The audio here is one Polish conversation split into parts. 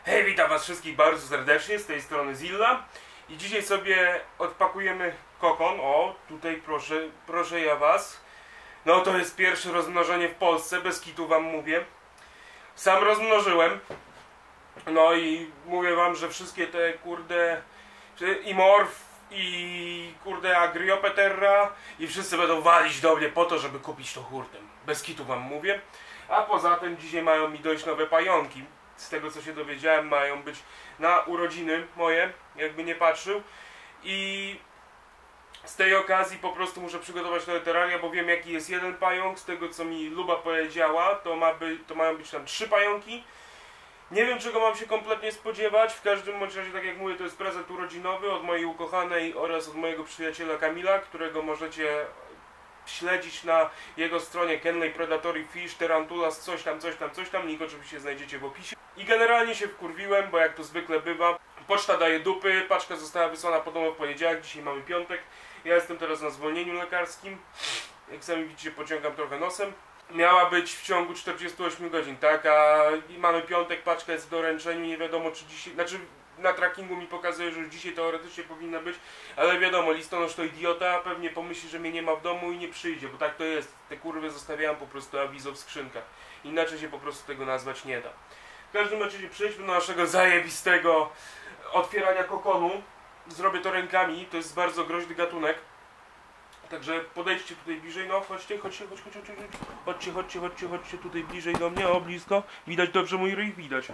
Hej, witam was wszystkich bardzo serdecznie, z tej strony Zilla. I dzisiaj sobie odpakujemy kokon. O, tutaj proszę ja was. No to jest pierwsze rozmnożenie w Polsce, bez kitu wam mówię. Sam rozmnożyłem. No i mówię wam, że wszystkie te kurde i Morph i kurde Agriopeterra i wszyscy będą walić do mnie po to, żeby kupić to hurtem. Bez kitu wam mówię. A poza tym dzisiaj mają mi dojść nowe pająki. Z tego co się dowiedziałem, mają być na urodziny moje, jakby nie patrzył. I z tej okazji po prostu muszę przygotować nowe terraria, bo wiem jaki jest jeden pająk. Z tego co mi Luba powiedziała, to mają być tam 3 pająki. Nie wiem czego mam się kompletnie spodziewać. W każdym bądź razie, tak jak mówię, to jest prezent urodzinowy od mojej ukochanej oraz od mojego przyjaciela Kamila, którego możecie śledzić na jego stronie Kenley Predatory Fish, Tarantulas, coś tam, link oczywiście znajdziecie w opisie. I generalnie się wkurwiłem, bo jak to zwykle bywa, poczta daje dupy, paczka została wysłana podobno w poniedziałek, dzisiaj mamy piątek. Ja jestem teraz na zwolnieniu lekarskim, jak sami widzicie pociągam trochę nosem. Miała być w ciągu 48 godzin, tak, a mamy piątek, paczka jest w doręczeniu, nie wiadomo czy dzisiaj, znaczy na trackingu mi pokazuje, że już dzisiaj teoretycznie powinna być, ale wiadomo, listonosz to idiota, pewnie pomyśli, że mnie nie ma w domu i nie przyjdzie, bo tak to jest, te kurwy zostawiałem po prostu awizo w skrzynkach, inaczej się po prostu tego nazwać nie da. W każdym razie przejdźmy do naszego zajebistego otwierania kokonu. Zrobię to rękami, to jest bardzo groźny gatunek. Także podejdźcie tutaj bliżej, no chodźcie tutaj bliżej do mnie, o blisko. Widać dobrze mój ryj? Widać.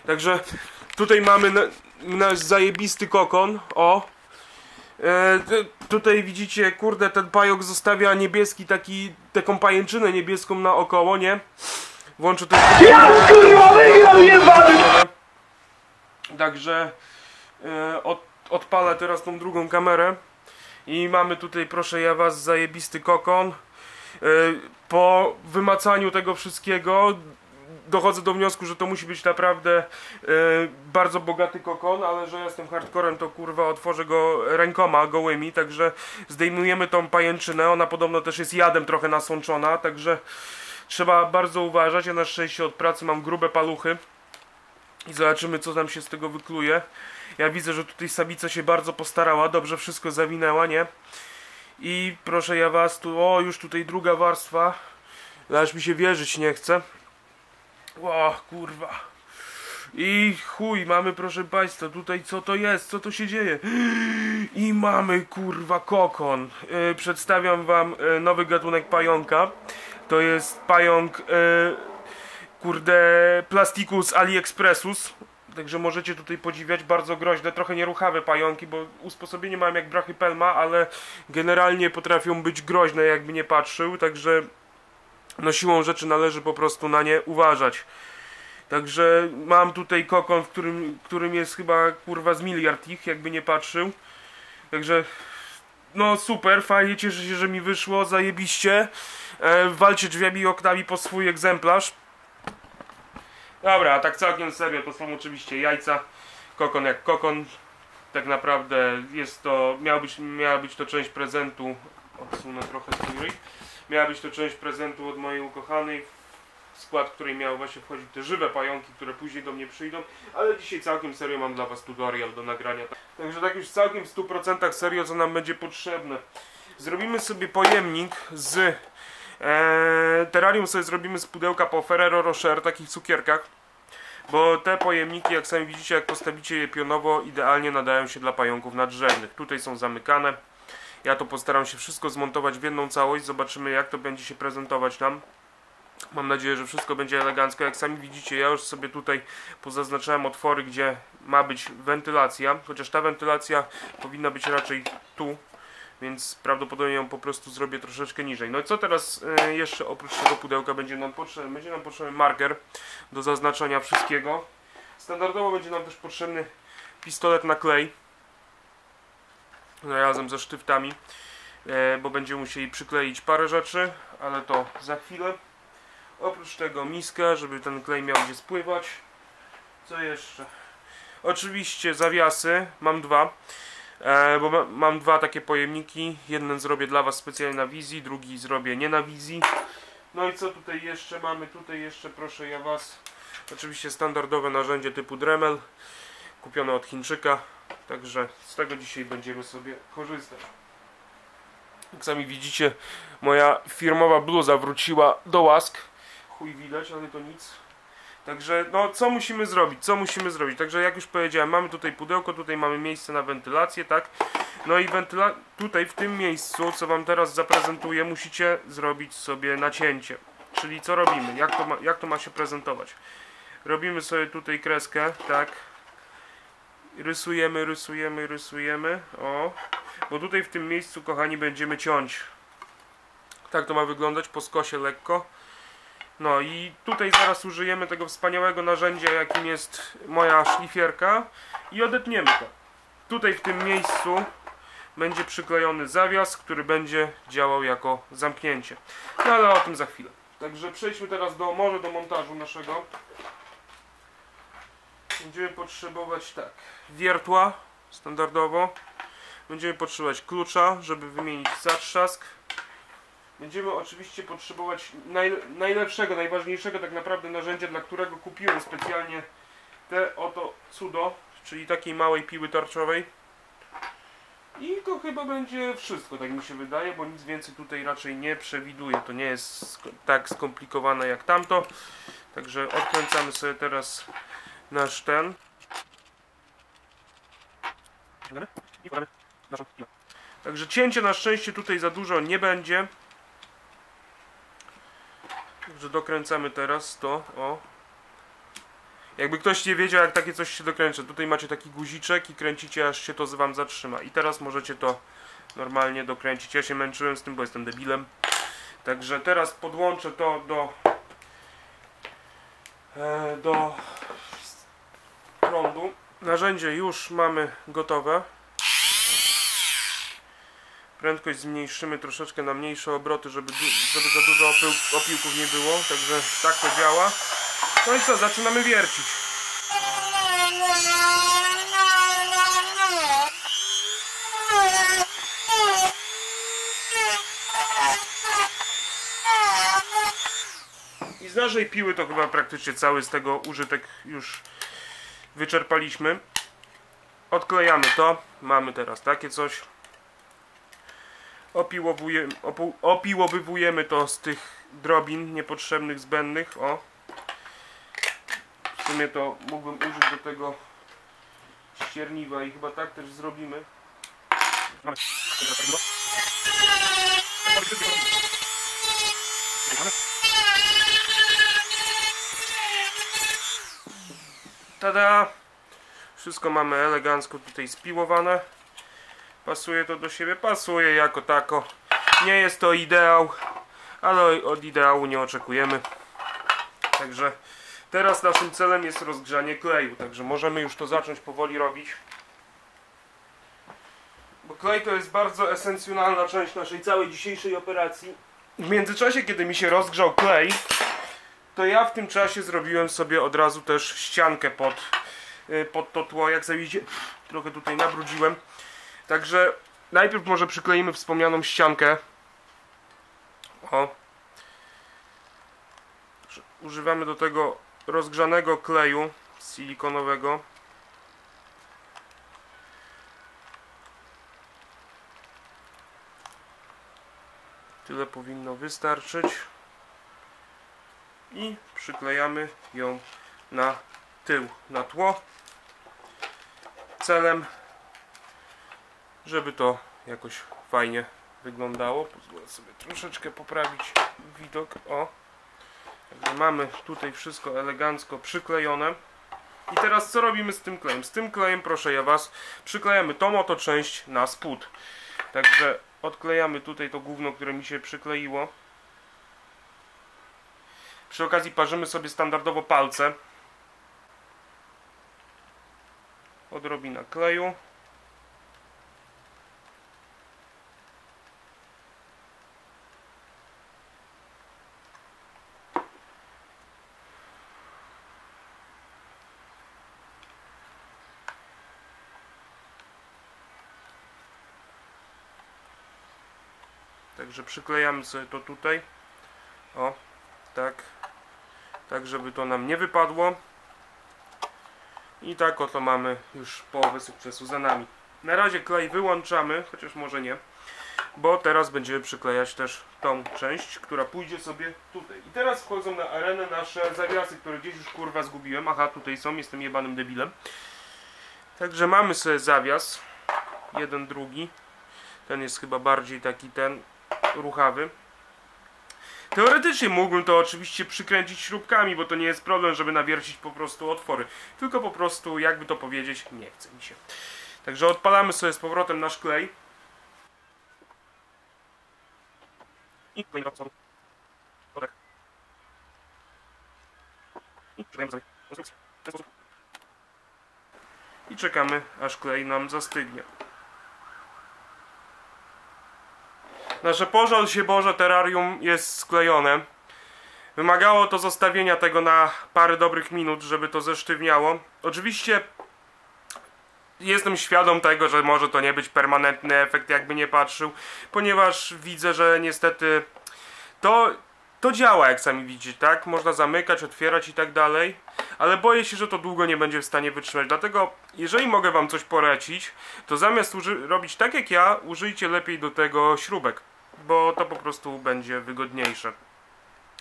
Także tutaj mamy nasz zajebisty kokon, o. Tutaj widzicie, kurde, ten pająk zostawia niebieski taką pajęczynę niebieską naokoło, nie? Włączę to. Także odpalę teraz tą drugą kamerę. I mamy tutaj, proszę ja was, zajebisty kokon. Po wymacaniu tego wszystkiego dochodzę do wniosku, że to musi być naprawdę bardzo bogaty kokon, ale że jestem hardcorem, to kurwa otworzę go rękoma gołymi, także zdejmujemy tą pajęczynę, ona podobno też jest jadem trochę nasączona, także trzeba bardzo uważać. Ja na szczęście od pracy mam grube paluchy i zobaczymy co nam się z tego wykluje. Ja widzę, że tutaj samica się bardzo postarała, dobrze wszystko zawinęła, nie? I proszę ja was, tu, o już tutaj druga warstwa, aż mi się wierzyć nie chce. O kurwa. I chuj, mamy proszę państwa, tutaj co to jest, co to się dzieje? I mamy kurwa kokon. Przedstawiam wam nowy gatunek pająka. To jest pająk kurde Plasticus aliexpressus. Także możecie tutaj podziwiać, bardzo groźne, trochę nieruchawe pająki, bo usposobienie mają jak brachypelma, ale generalnie potrafią być groźne jakby nie patrzył, także no siłą rzeczy należy po prostu na nie uważać. Także mam tutaj kokon, w którym jest chyba kurwa z miliard ich, jakby nie patrzył. Także no super, fajnie, cieszę się, że mi wyszło, zajebiście. Walcie drzwiami i oknami po swój egzemplarz. Dobra, a tak całkiem serio, to są oczywiście jajca. Kokon jak kokon. Tak naprawdę jest to, miała być to część prezentu. Odsunę trochę swój ryj. Miała być to część prezentu od mojej ukochanej, w skład której miały właśnie wchodzić te żywe pająki, które później do mnie przyjdą. Ale dzisiaj całkiem serio mam dla was tutorial do nagrania. Także tak już całkiem w 100% serio, co nam będzie potrzebne. Zrobimy sobie pojemnik z terrarium sobie zrobimy z pudełka po Ferrero Rocher, takich cukierkach. Bo te pojemniki, jak sami widzicie, jak postawicie je pionowo, idealnie nadają się dla pająków nadrzędnych. Tutaj są zamykane. Ja to postaram się wszystko zmontować w jedną całość. Zobaczymy jak to będzie się prezentować nam. Mam nadzieję, że wszystko będzie elegancko. Jak sami widzicie, ja już sobie tutaj pozaznaczałem otwory, gdzie ma być wentylacja. Chociaż ta wentylacja powinna być raczej tu. Więc prawdopodobnie ją po prostu zrobię troszeczkę niżej. No i co teraz jeszcze oprócz tego pudełka będzie nam potrzebny? Będzie nam potrzebny marker do zaznaczania wszystkiego. Standardowo będzie nam też potrzebny pistolet na klej. Razem ze sztyftami. Bo będziemy musieli przykleić parę rzeczy, ale to za chwilę. Oprócz tego miska, żeby ten klej miał gdzie spływać. Co jeszcze? Oczywiście zawiasy. Mam dwa. Bo mam dwa takie pojemniki. Jeden zrobię dla was specjalnie na wizji, drugi zrobię nie na wizji. No i co tutaj jeszcze mamy? Tutaj jeszcze proszę ja was Oczywiście standardowe narzędzie typu Dremel, kupione od Chińczyka, także z tego dzisiaj będziemy sobie korzystać. Jak sami widzicie, moja firmowa bluza wróciła do łask. Chuj widać, ale to nic. Także no co musimy zrobić? Co musimy zrobić? Także jak już powiedziałem, mamy tutaj pudełko, tutaj mamy miejsce na wentylację, tak? No i tutaj w tym miejscu, co wam teraz zaprezentuję, musicie zrobić sobie nacięcie. Czyli co robimy? Jak to ma się prezentować? Robimy sobie tutaj kreskę, tak? Rysujemy. O. Bo tutaj w tym miejscu, kochani, będziemy ciąć. Tak to ma wyglądać, po skosie lekko. No i tutaj zaraz użyjemy tego wspaniałego narzędzia, jakim jest moja szlifierka, i odetniemy to. Tutaj w tym miejscu będzie przyklejony zawias, który będzie działał jako zamknięcie. No ale o tym za chwilę. Także przejdźmy teraz może do montażu naszego. Będziemy potrzebować tak, wiertła standardowo. Będziemy potrzebować klucza, żeby wymienić zatrzask. Będziemy oczywiście potrzebować najlepszego, najważniejszego tak naprawdę narzędzia, dla którego kupiłem specjalnie te oto cudo, czyli takiej małej piły tarczowej. I to chyba będzie wszystko, tak mi się wydaje, bo nic więcej tutaj raczej nie przewiduję. To nie jest tak skomplikowane jak tamto. Także odkręcamy sobie teraz nasz ten. I podamy naszą piłę. Także cięcie na szczęście tutaj za dużo nie będzie. Także dokręcamy teraz to, o. Jakby ktoś nie wiedział, jak takie coś się dokręca, tutaj macie taki guziczek i kręcicie, aż się to wam zatrzyma. I teraz możecie to normalnie dokręcić. Ja się męczyłem z tym, bo jestem debilem. Także teraz podłączę to do prądu. Narzędzie już mamy gotowe. Prędkość zmniejszymy troszeczkę na mniejsze obroty, żeby za dużo opiłków nie było. Także tak to działa. No i co, zaczynamy wiercić. I z naszej piły to chyba praktycznie cały z tego użytek już wyczerpaliśmy. Odklejamy to. Mamy teraz takie coś. Opiłowywujemy to z tych drobin niepotrzebnych, zbędnych. O. W sumie to mógłbym użyć do tego ścierniwa i chyba tak też zrobimy. Tada! Wszystko mamy elegancko tutaj spiłowane. Pasuje to do siebie? Pasuje jako tako. Nie jest to ideał, ale od ideału nie oczekujemy. Także teraz naszym celem jest rozgrzanie kleju. Także możemy już to zacząć powoli robić. Bo klej to jest bardzo esencjonalna część naszej całej dzisiejszej operacji. W międzyczasie, kiedy mi się rozgrzał klej, to ja w tym czasie zrobiłem sobie od razu też ściankę pod to tło. Jak widzicie, trochę tutaj nabrudziłem. Także najpierw może przykleimy wspomnianą ściankę. O. Używamy do tego rozgrzanego kleju silikonowego. Tyle powinno wystarczyć. I przyklejamy ją na tył, na tło. Celem, żeby to jakoś fajnie wyglądało. Pozwolę sobie troszeczkę poprawić widok. O. Także mamy tutaj wszystko elegancko przyklejone. I teraz co robimy z tym klejem? Z tym klejem, proszę ja was, przyklejamy tą oto część na spód. Także odklejamy tutaj to gówno, które mi się przykleiło. Przy okazji parzymy sobie standardowo palce. Odrobina kleju. Także przyklejamy sobie to tutaj. O, tak. tak żeby to nam nie wypadło. I tak oto mamy już połowę sukcesu za nami. Na razie klej wyłączamy, chociaż może nie, bo teraz będziemy przyklejać też tą część, która pójdzie sobie tutaj. I teraz wchodzą na arenę nasze zawiasy, które gdzieś już kurwa zgubiłem. Aha, tutaj są, jestem jebanym debilem. Także mamy sobie zawias, jeden, drugi. Ten jest chyba bardziej taki ten ruchawy. Teoretycznie mógłbym to oczywiście przykręcić śrubkami, bo to nie jest problem, żeby nawiercić po prostu otwory. Tylko po prostu, jakby to powiedzieć, nie chce mi się. Także odpalamy sobie z powrotem nasz klej. I klej na I czekamy, aż klej nam zastygnie. Nasze pożal się Boże terrarium jest sklejone. Wymagało to zostawienia tego na parę dobrych minut, żeby to zesztywniało. Oczywiście jestem świadom tego, że może to nie być permanentny efekt, jakby nie patrzył, ponieważ widzę, że niestety to działa, jak sami widzicie, tak? Można zamykać, otwierać i tak dalej, ale boję się, że to długo nie będzie w stanie wytrzymać. Dlatego, jeżeli mogę wam coś polecić, to zamiast robić tak jak ja, użyjcie lepiej do tego śrubek, bo to po prostu będzie wygodniejsze.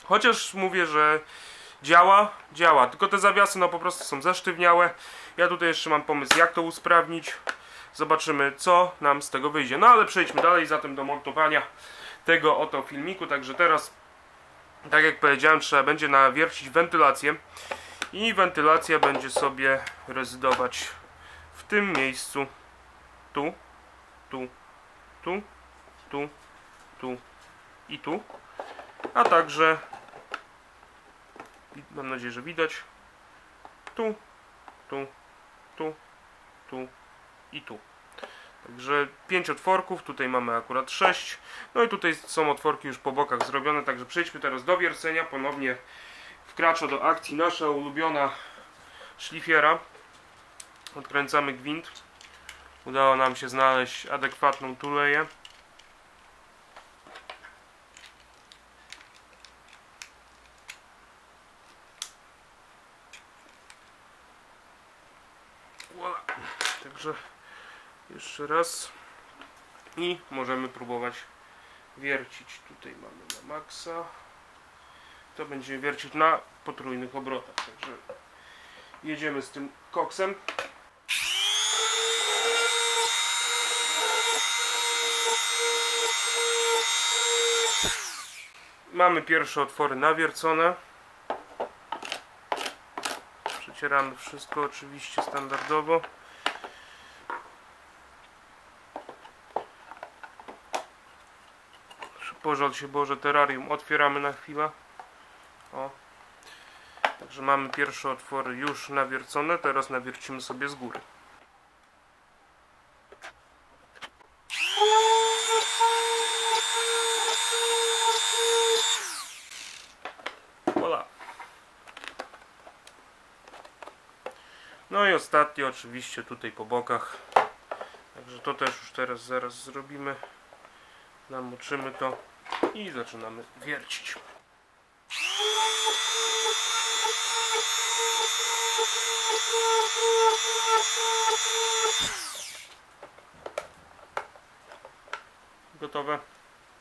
Chociaż mówię, że działa, tylko te zawiasy no po prostu są zesztywniałe. Ja tutaj jeszcze mam pomysł, jak to usprawnić. Zobaczymy, co nam z tego wyjdzie. No ale przejdźmy dalej zatem do montowania tego oto filmiku. Także teraz, tak jak powiedziałem, trzeba będzie nawiercić wentylację. I wentylacja będzie sobie rezydować w tym miejscu. Tu, tu, tu, tu, tu i tu. A także, mam nadzieję, że widać, tu, tu, tu, tu i tu. Także 5 otworków, tutaj mamy akurat 6. No i tutaj są otworki już po bokach zrobione, także przejdźmy teraz do wiercenia. Ponownie wkracza do akcji nasza ulubiona szlifiera. Odkręcamy gwint. Udało nam się znaleźć adekwatną tuleję. Voilà. Także jeszcze raz i możemy próbować wiercić. Tutaj mamy na maksa. To będziemy wiercić na potrójnych obrotach. Także jedziemy z tym koksem. Mamy pierwsze otwory nawiercone. Przecieramy wszystko oczywiście standardowo. Pożal się Boże terrarium otwieramy na chwilę. O. Także mamy pierwsze otwory już nawiercone. Teraz nawiercimy sobie z góry. Voilà. No i ostatnie oczywiście tutaj po bokach. Także to też już teraz zaraz zrobimy. Namoczymy to i zaczynamy wiercić. Gotowe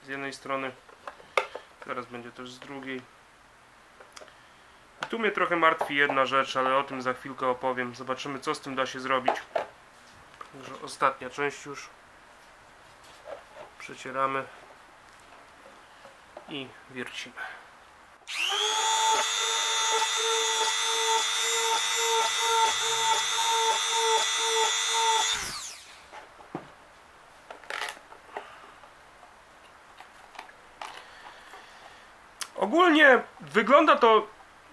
z jednej strony, teraz będzie też z drugiej. I tu mnie trochę martwi jedna rzecz, ale o tym za chwilkę opowiem. Zobaczymy, co z tym da się zrobić. Także ostatnia część już. Przecieramy i wiercimy. Ogólnie wygląda to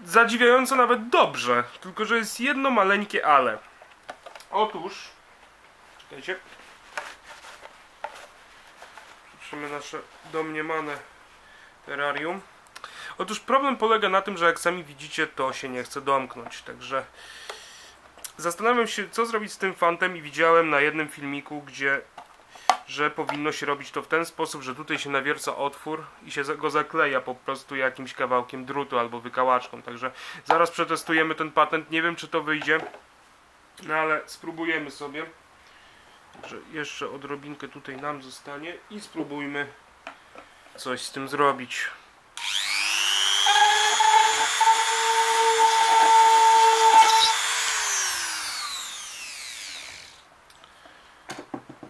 zadziwiająco nawet dobrze, tylko że jest jedno maleńkie ale. Otóż, czekajcie, przytrzymy nasze domniemane terrarium. Otóż problem polega na tym, że jak sami widzicie, to się nie chce domknąć, także zastanawiam się, co zrobić z tym fantem i widziałem na jednym filmiku, gdzie że powinno się robić to w ten sposób, że tutaj się nawierca otwór i się go zakleja po prostu jakimś kawałkiem drutu albo wykałaczką. Także zaraz przetestujemy ten patent. Nie wiem, czy to wyjdzie, no ale spróbujemy sobie. Także jeszcze odrobinkę tutaj nam zostanie i spróbujmy coś z tym zrobić.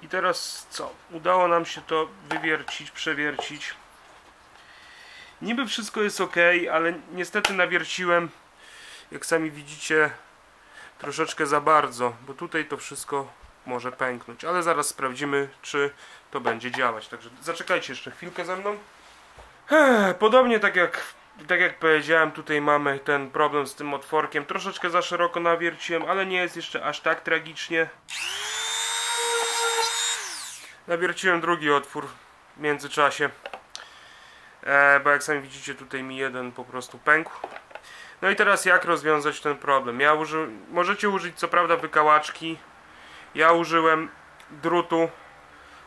I teraz co? Udało nam się to wywiercić, przewiercić. Niby wszystko jest ok, ale niestety nawierciłem, jak sami widzicie, troszeczkę za bardzo, bo tutaj to wszystko może pęknąć, ale zaraz sprawdzimy, czy to będzie działać. Także zaczekajcie jeszcze chwilkę ze mną. Podobnie tak jak powiedziałem, tutaj mamy ten problem z tym otworkiem. Troszeczkę za szeroko nawierciłem, ale nie jest jeszcze aż tak tragicznie. Nawierciłem drugi otwór w międzyczasie, bo jak sami widzicie, tutaj mi jeden po prostu pękł. No i teraz jak rozwiązać ten problem? Możecie użyć co prawda wykałaczki. Ja użyłem drutu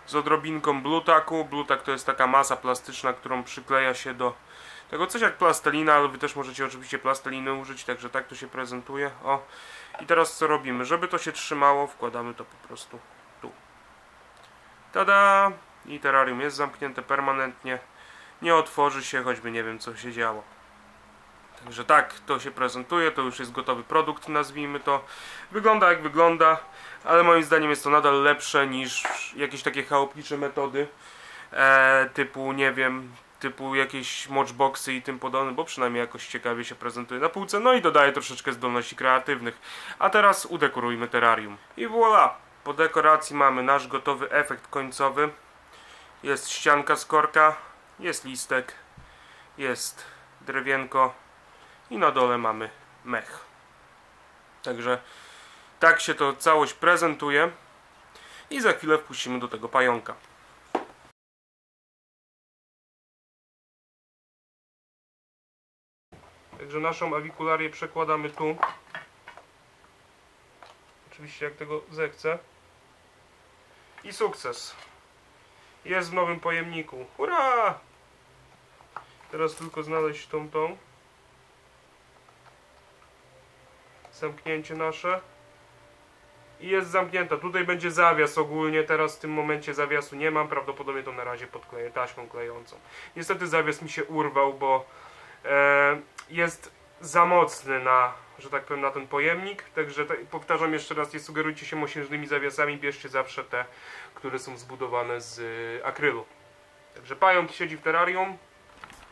z odrobinką Blu-Tacku. Blu-Tack to jest taka masa plastyczna, którą przykleja się do tego coś jak plastelina, ale wy też możecie oczywiście plasteliny użyć, także tak to się prezentuje. O. I teraz co robimy? Żeby to się trzymało, wkładamy to po prostu tu. Tada! I terrarium jest zamknięte permanentnie. Nie otworzy się, choćby nie wiem co się działo. Także tak to się prezentuje, to już jest gotowy produkt, nazwijmy to. Wygląda jak wygląda, ale moim zdaniem jest to nadal lepsze niż jakieś takie chałupnicze metody typu, nie wiem, typu jakieś Matchboxy i tym podobne, bo przynajmniej jakoś ciekawie się prezentuje na półce, no i dodaje troszeczkę zdolności kreatywnych. A teraz udekorujmy terrarium. I voilà! Po dekoracji mamy nasz gotowy efekt końcowy. Jest ścianka z korka, jest listek, jest drewienko i na dole mamy mech. Także tak się to całość prezentuje i za chwilę wpuścimy do tego pająka. Także naszą awikularię przekładamy tu. Oczywiście jak tego zechcę. I sukces. Jest w nowym pojemniku. Hurra! Teraz tylko znaleźć tą. Zamknięcie nasze. I jest zamknięta. Tutaj będzie zawias ogólnie. Teraz w tym momencie zawiasu nie mam. Prawdopodobnie to na razie podkleję taśmą klejącą. Niestety zawias mi się urwał, bo jest za mocny na, że tak powiem, na ten pojemnik. Także powtarzam jeszcze raz, nie sugerujcie się mosiężnymi zawiasami. Bierzcie zawsze te, które są zbudowane z akrylu. Także pająk siedzi w terrarium.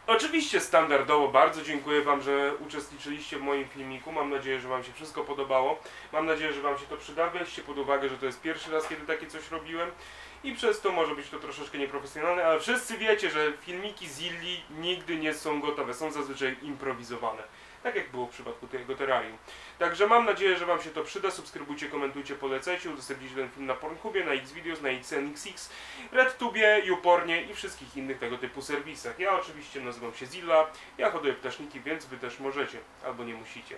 Oczywiście standardowo bardzo dziękuję wam, że uczestniczyliście w moim filmiku. Mam nadzieję, że wam się wszystko podobało. Mam nadzieję, że wam się to przyda. Weźcie pod uwagę, że to jest pierwszy raz, kiedy takie coś robiłem. I przez to może być to troszeczkę nieprofesjonalne, ale wszyscy wiecie, że filmiki Zilli nigdy nie są gotowe. Są zazwyczaj improwizowane. Tak jak było w przypadku tego terrarium. Także mam nadzieję, że wam się to przyda. Subskrybujcie, komentujcie, polecajcie. Udostępnijcie ten film na Pornhubie, na Xvideos, na XNXX, RedTubie, YouPornie i wszystkich innych tego typu serwisach. Ja oczywiście nazywam się Zilla. Ja hoduję ptaszniki, więc wy też możecie. Albo nie musicie.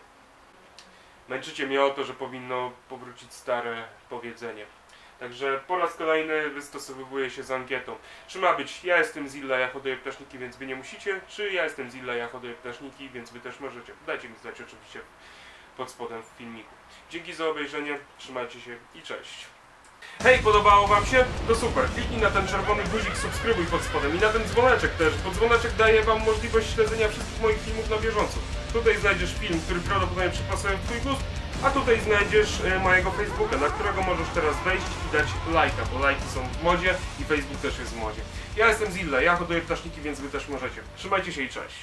Męczycie mnie o to, że powinno powrócić stare powiedzenie. Także po raz kolejny wystosowuję się z ankietą. Czy ma być ja jestem Zilla, ja hoduję ptaszniki, więc wy nie musicie, czy ja jestem Zilla, ja hoduję ptaszniki, więc wy też możecie. Dajcie mi znać oczywiście pod spodem w filmiku. Dzięki za obejrzenie, trzymajcie się i cześć. Hej, podobało wam się? To super, kliknij na ten czerwony guzik, subskrybuj pod spodem i na ten dzwoneczek też, bo dzwoneczek daje wam możliwość śledzenia wszystkich moich filmów na bieżąco. Tutaj znajdziesz film, który prawdopodobnie przypasuje w twój gust, a tutaj znajdziesz mojego Facebooka, na którego możesz teraz wejść i dać lajka, bo lajki są w modzie i Facebook też jest w modzie. Ja jestem Zilla, ja hoduję ptaszniki, więc wy też możecie. Trzymajcie się i cześć.